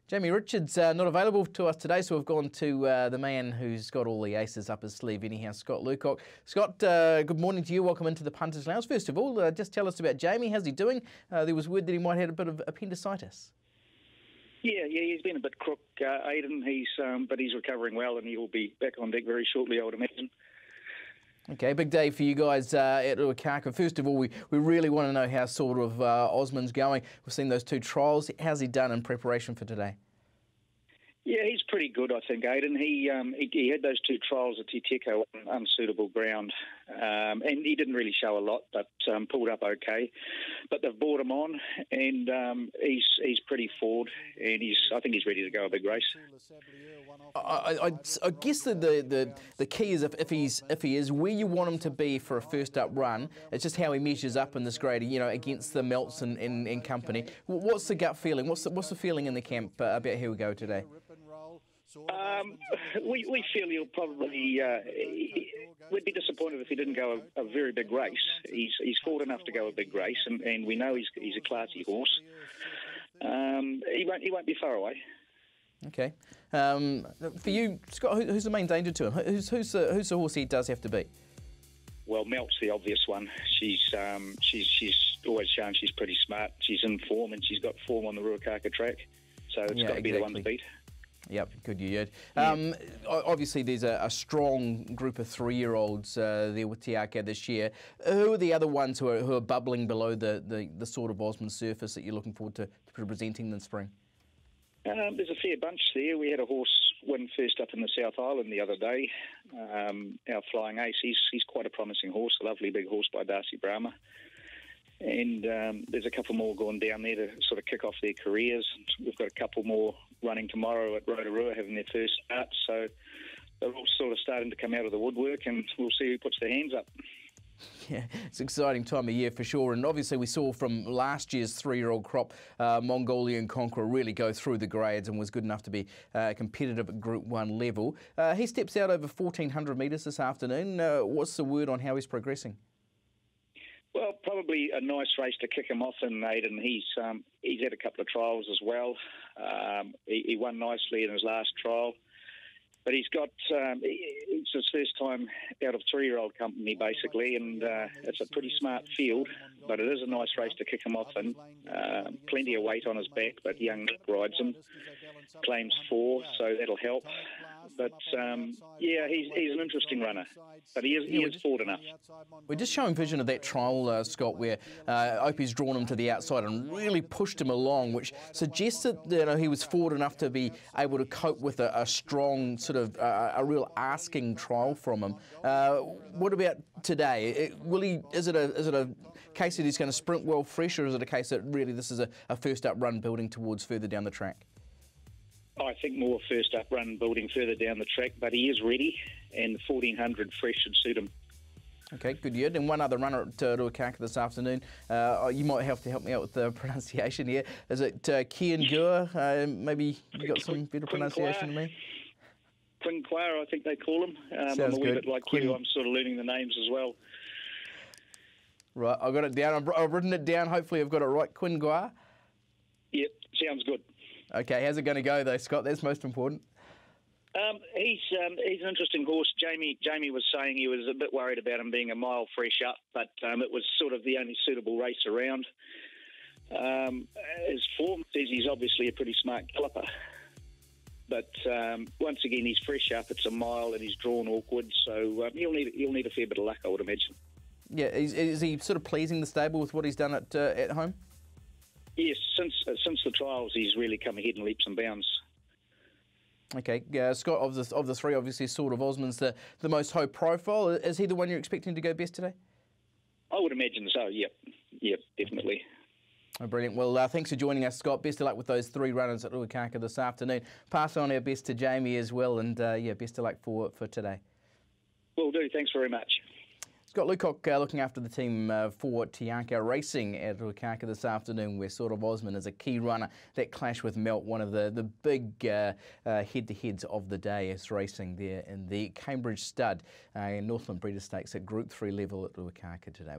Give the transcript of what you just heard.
Jamie Richards not available to us today, so we've gone to the man who's got all the aces up his sleeve anyhow, Scott Lucock. Scott, good morning to you. Welcome into the Punters Lounge. First of all, just tell us about Jamie. How's he doing? There was word that he might have had a bit of appendicitis. Yeah, he's been a bit crook, Aidan. But he's recovering well, and he will be back on deck very shortly, I would imagine. Okay, big day for you guys at Lucock. First of all, we really want to know how sort of Osman's going. We've seen those two trials. How's he done in preparation for today? Yeah, he's pretty good, I think, Aidan. He had those two trials at Titeko on unsuitable ground, and he didn't really show a lot, but pulled up okay. But they've brought him on, and he's pretty forward, and I think he's ready to go a big race. I guess the key is if he is where you want him to be for a first up run, it's just how he measures up in this grade, you know, against the Melts and company. What's the gut feeling? What's the feeling in the camp about here we go today? We feel he'll probably. We'd be disappointed if he didn't go a very big race. He's forward enough to go a big race, and we know he's a classy horse. He won't be far away. Okay. For you, Scott, who's the main danger to him? Who's the horse he does have to beat? Well, Melt's the obvious one. She's always shown she's pretty smart. She's in form, and she's got form on the Lucock track, so it's got to be the one to beat. Yep, good you heard. Obviously, there's a strong group of 3-year-olds there with Te Akau this year. Who are the other ones who are bubbling below the sort of Osman surface that you're looking forward to presenting in spring? There's a fair bunch there. We had a horse win first up in the South Island the other day. Our Flying Ace, he's quite a promising horse, a lovely big horse by Darcy Brahma. And there's a couple more going down there to sort of kick off their careers. We've got a couple more running tomorrow at Rotorua having their first start. So they're all sort of starting to come out of the woodwork, and we'll see who puts their hands up. Yeah, it's an exciting time of year for sure, and obviously we saw from last year's 3-year-old crop Mongolian Conqueror really go through the grades and was good enough to be competitive at Group 1 level. He steps out over 1,400 metres this afternoon. What's the word on how he's progressing? Well, probably a nice race to kick him off in, Aidan. He's had a couple of trials as well. He won nicely in his last trial. But he's got, it's his first time out of 3-year-old company, basically, and it's a pretty smart field, but it is a nice race to kick him off in. Plenty of weight on his back, but young Nick rides him. Claims 4, so that'll help. But, yeah, he's an interesting runner, but he is forward enough. We're just showing vision of that trial, Scott, where Opie's drawn him to the outside and really pushed him along, which suggested that he was forward enough to be able to cope with a strong sort of a real asking trial from him. What about today? Is it a case that he's going to sprint well fresh, or is it a case that really this is a first up run building towards further down the track? I think more first up run building further down the track, but he is ready, and 1,400 fresh should suit him. Okay, good yet. And one other runner at Lucock this afternoon. You might have to help me out with the pronunciation here. Is it Kian Gua? Maybe you got some better pronunciation than me? Quinquire, I think they call him. I'm a wee bit like you. I'm sort of learning the names as well. Right, I've got it down. I've written it down. Hopefully I've got it right. Quinquire? Yep, sounds good. Okay, how's it going to go though, Scott? That's most important. He's an interesting horse. Jamie was saying he was a bit worried about him being a mile fresh up, but it was sort of the only suitable race around. His form says he's obviously a pretty smart galloper. But once again, he's fresh up. It's a mile, and he's drawn awkward, so he'll need a fair bit of luck, I would imagine. Yeah, is he sort of pleasing the stable with what he's done at home? Yes, since the trials, he's really come ahead in leaps and bounds. Okay, Scott, of the three, obviously, sort of Osman's the most high profile. Is he the one you're expecting to go best today? I would imagine so. Yep, definitely. Oh, brilliant. Well, thanks for joining us, Scott. Best of luck with those 3 runners at Lucock this afternoon. Pass on our best to Jamie as well, and yeah, best of luck for today. Will do. Thanks very much. Scott Lucock looking after the team for Te Akau Racing at Lucock this afternoon, where sort of Osman is a key runner. That clash with Melt, one of the big head-to-heads of the day, is racing there in the Cambridge Stud Northland Breeders' Stakes at Group 3 level at Lucock today.